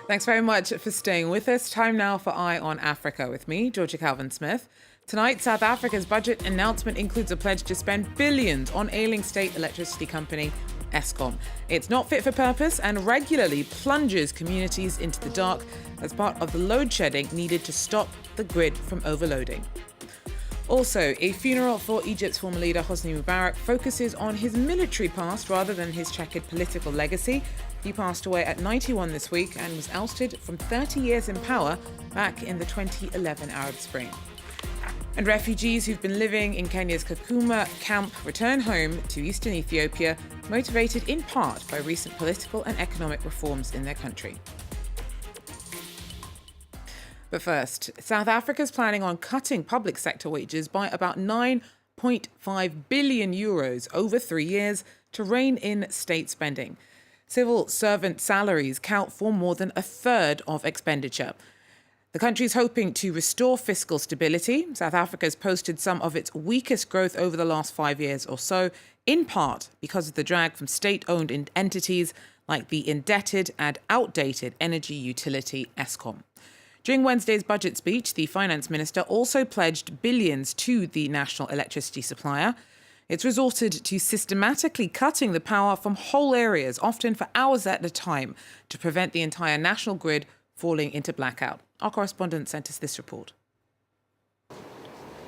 Thanks very much for staying with us. Time now for Eye on Africa with me, Georgia Calvin-Smith. Tonight, South Africa's budget announcement includes a pledge to spend billions on ailing state electricity company Eskom. It's not fit for purpose and regularly plunges communities into the dark as part of the load shedding needed to stop the grid from overloading. Also, a funeral for Egypt's former leader Hosni Mubarak focuses on his military past rather than his checkered political legacy. He passed away at 91 this week and was ousted from 30 years in power back in the 2011 Arab Spring. And refugees who've been living in Kenya's Kakuma camp return home to eastern Ethiopia, motivated in part by recent political and economic reforms in their country. But first, South Africa's planning on cutting public sector wages by about 9.5 billion euros over 3 years to rein in state spending. Civil servant salaries count for more than a third of expenditure. The country is hoping to restore fiscal stability. South Africa has posted some of its weakest growth over the last 5 years or so, in part because of the drag from state-owned entities like the indebted and outdated energy utility Eskom. During Wednesday's budget speech, the finance minister also pledged billions to the national electricity supplier. It's resorted to systematically cutting the power from whole areas, often for hours at a time, to prevent the entire national grid falling into blackout. Our correspondent sent us this report.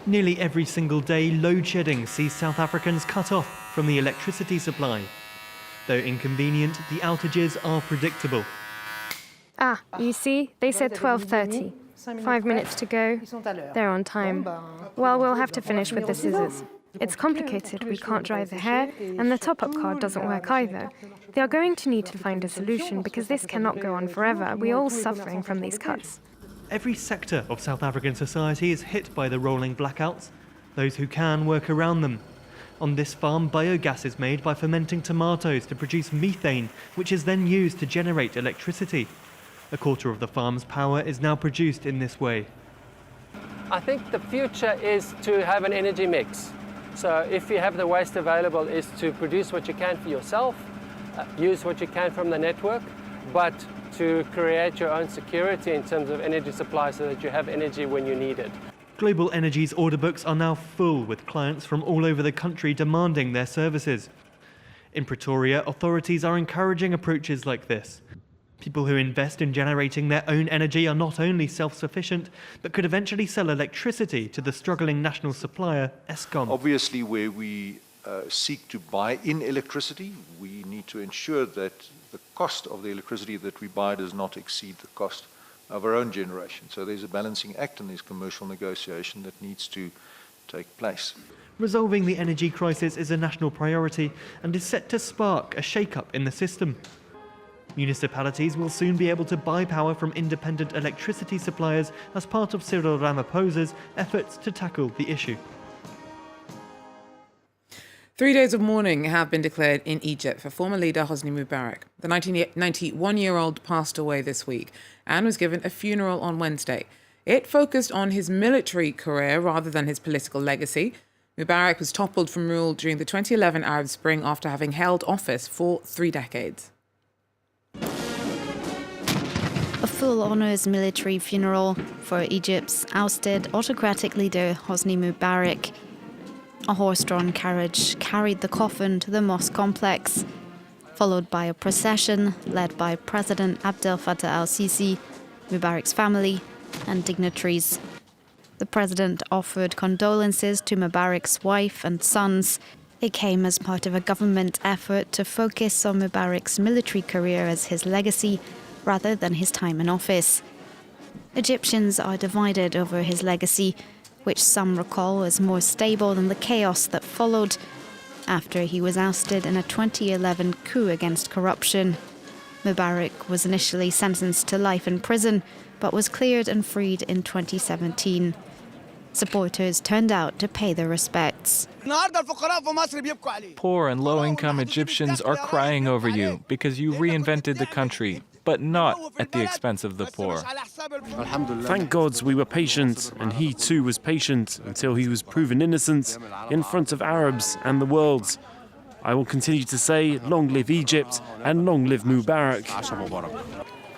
Nearly every single day, load shedding sees South Africans cut off from the electricity supply. Though inconvenient, the outages are predictable. You see, they said 12:30. 5 minutes to go. They're on time. Well, we'll have to finish with the scissors. It's complicated. We can't dry the hair, and the top-up card doesn't work either. They are going to need to find a solution because this cannot go on forever. We're all suffering from these cuts. Every sector of South African society is hit by the rolling blackouts. Those who can work around them. On this farm, biogas is made by fermenting tomatoes to produce methane, which is then used to generate electricity. A quarter of the farm's power is now produced in this way. I think the future is to have an energy mix. So if you have the waste available, is to produce what you can for yourself, use what you can from the network, but to create your own security in terms of energy supply so that you have energy when you need it. Global Energy's order books are now full with clients from all over the country demanding their services. In Pretoria, authorities are encouraging approaches like this. People who invest in generating their own energy are not only self-sufficient, but could eventually sell electricity to the struggling national supplier, Eskom. Obviously, where we seek to buy in electricity, we need to ensure that the cost of the electricity that we buy does not exceed the cost of our own generation. So there's a balancing act in this commercial negotiation that needs to take place. Resolving the energy crisis is a national priority and is set to spark a shake-up in the system. Municipalities will soon be able to buy power from independent electricity suppliers as part of Cyril Ramaphosa's efforts to tackle the issue. 3 days of mourning have been declared in Egypt for former leader Hosni Mubarak. The 91-year-old passed away this week and was given a funeral on Wednesday. It focused on his military career rather than his political legacy. Mubarak was toppled from rule during the 2011 Arab Spring after having held office for 3 decades. A full honours military funeral for Egypt's ousted autocratic leader Hosni Mubarak. A horse-drawn carriage carried the coffin to the mosque complex, followed by a procession led by President Abdel Fattah al-Sisi, Mubarak's family and dignitaries. The president offered condolences to Mubarak's wife and sons. It came as part of a government effort to focus on Mubarak's military career as his legacy rather than his time in office. Egyptians are divided over his legacy, which some recall as more stable than the chaos that followed after he was ousted in a 2011 coup against corruption. Mubarak was initially sentenced to life in prison, but was cleared and freed in 2017. Supporters turned out to pay their respects. Poor and low-income Egyptians are crying over you because you reinvented the country, but not at the expense of the poor. Thank God we were patient, and he too was patient until he was proven innocent in front of Arabs and the world. I will continue to say, long live Egypt and long live Mubarak.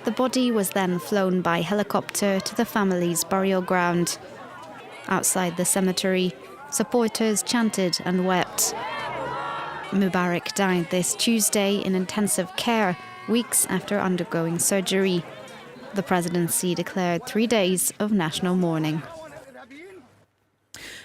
The body was then flown by helicopter to the family's burial ground. Outside the cemetery, supporters chanted and wept. Mubarak died this Tuesday in intensive care, weeks after undergoing surgery. The presidency declared 3 days of national mourning.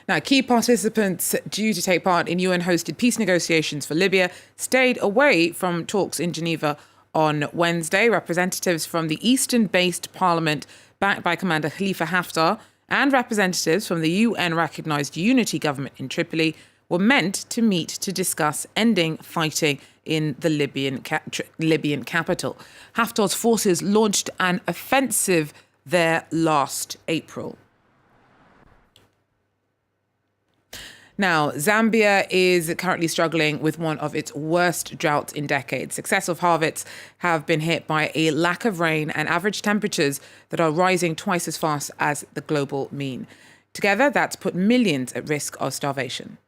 Now, key participants due to take part in UN-hosted peace negotiations for Libya stayed away from talks in Geneva on Wednesday. Representatives from the eastern-based parliament, backed by Commander Khalifa Haftar, and representatives from the UN-recognised unity government in Tripoli were meant to meet to discuss ending fighting in the Libyan capital. Haftar's forces launched an offensive there last April. Now, Zambia is currently struggling with one of its worst droughts in decades. Successive harvests have been hit by a lack of rain and average temperatures that are rising twice as fast as the global mean. Together, that's put millions at risk of starvation.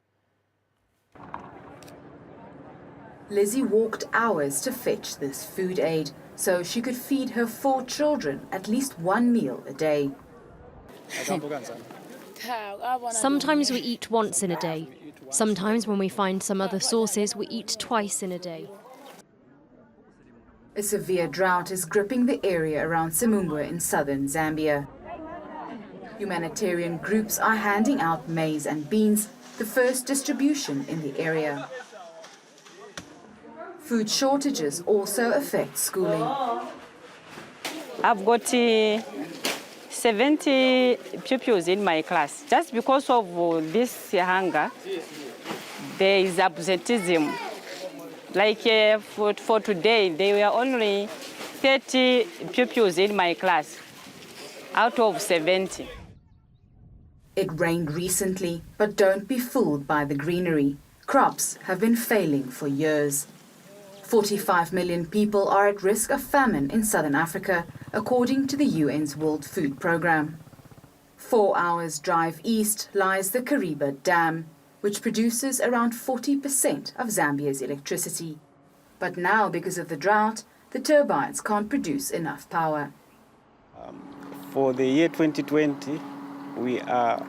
Lizzie walked hours to fetch this food aid so she could feed her 4 children at least 1 meal a day. Sometimes we eat once in a day. Sometimes when we find some other sources, we eat twice in a day. A severe drought is gripping the area around Simumbwe in southern Zambia. Humanitarian groups are handing out maize and beans, the first distribution in the area. Food shortages also affect schooling. I've got 70 pupils in my class. Just because of this hunger, there is absenteeism. Like for today, there were only 30 pupils in my class out of 70. It rained recently, but don't be fooled by the greenery. Crops have been failing for years. 45 million people are at risk of famine in southern Africa, according to the UN's World Food Programme. 4 hours drive east lies the Kariba Dam, which produces around 40% of Zambia's electricity. But now, because of the drought, the turbines can't produce enough power. For the year 2020, we are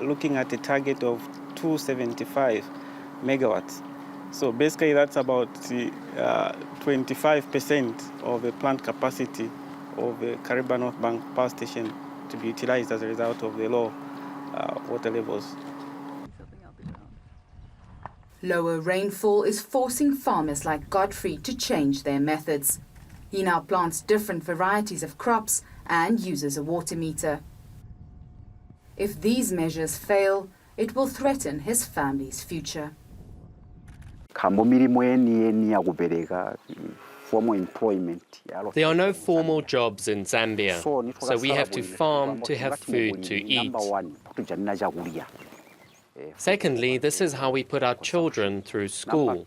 looking at a target of 275 megawatts. So basically that's about 25% of the plant capacity of the Kariba North Bank power station to be utilized as a result of the low water levels. Lower rainfall is forcing farmers like Godfrey to change their methods. He now plants different varieties of crops and uses a water meter. If these measures fail, it will threaten his family's future. There are no formal jobs in Zambia, so we have to farm to have food to eat. Secondly, this is how we put our children through school.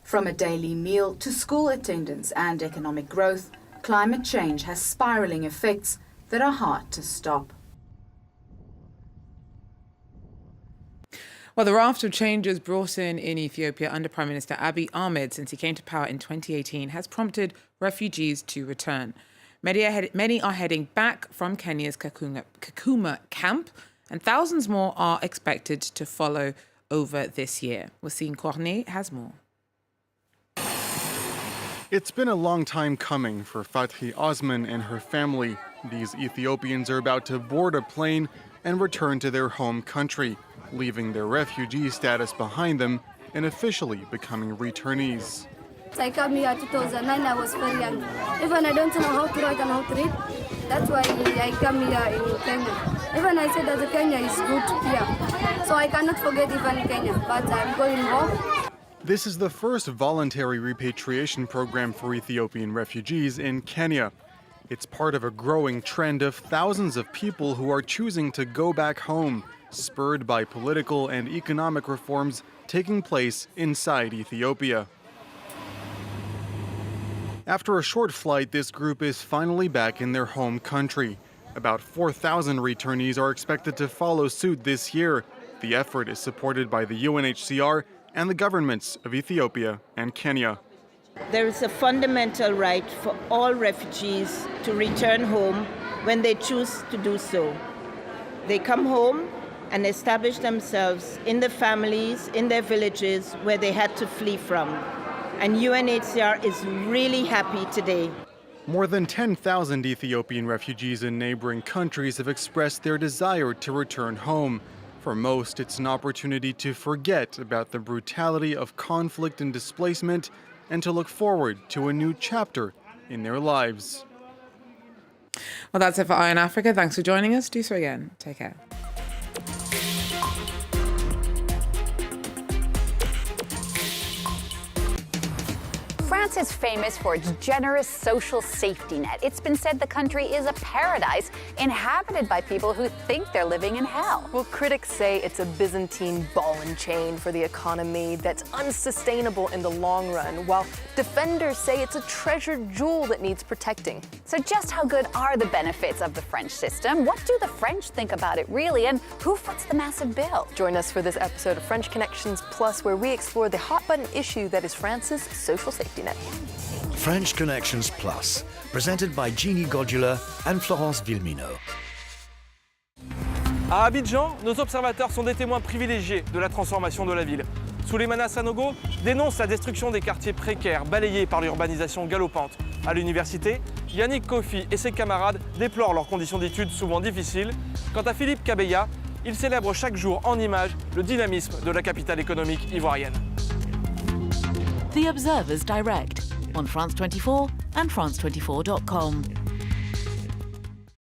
From a daily meal to school attendance and economic growth, climate change has spiraling effects that are hard to stop. Well, the raft of changes brought in Ethiopia under Prime Minister Abiy Ahmed since he came to power in 2018 has prompted refugees to return. Many are heading back from Kenya's Kakuma camp, and thousands more are expected to follow over this year. Hosni Mubarak has more. It's been a long time coming for Fathi Osman and her family. These Ethiopians are about to board a plane and return to their home country, leaving their refugee status behind them and officially becoming returnees. I came here 2009, I was very young. Even I don't know how to write and how to read. That's why I came here in Kenya. Even I said that Kenya is good here. So I cannot forget even Kenya, but I'm going home. This is the first voluntary repatriation program for Ethiopian refugees in Kenya. It's part of a growing trend of thousands of people who are choosing to go back home, spurred by political and economic reforms taking place inside Ethiopia. After a short flight, this group is finally back in their home country. About 4,000 returnees are expected to follow suit this year. The effort is supported by the UNHCR and the governments of Ethiopia and Kenya. There is a fundamental right for all refugees to return home when they choose to do so. They come home and establish themselves in their families, in their villages where they had to flee from. And UNHCR is really happy today. More than 10,000 Ethiopian refugees in neighboring countries have expressed their desire to return home. For most, it's an opportunity to forget about the brutality of conflict and displacement and to look forward to a new chapter in their lives. Well, that's it for Eye on Africa. Thanks for joining us. Do so again. Take care. France is famous for its generous social safety net. It's been said the country is a paradise inhabited by people who think they're living in hell. Well, critics say it's a Byzantine ball and chain for the economy that's unsustainable in the long run, while defenders say it's a treasured jewel that needs protecting. So just how good are the benefits of the French system? What do the French think about it really? And who foots the massive bill? Join us for this episode of French Connections Plus, where we explore the hot-button issue that is France's social safety net. French Connections Plus, presented by Jeannie Godula and Florence Villemino. À Abidjan, nos observateurs sont des témoins privilégiés de la transformation de la ville. Souleymana Sanogo dénonce la destruction des quartiers précaires balayés par l'urbanisation galopante. À l'université, Yannick Kofi et ses camarades déplorent leurs conditions d'études souvent difficiles. Quant à Philippe Kabeya, il célèbre chaque jour en images le dynamisme de la capitale économique ivoirienne. The Observer's Direct on France 24 and France24.com.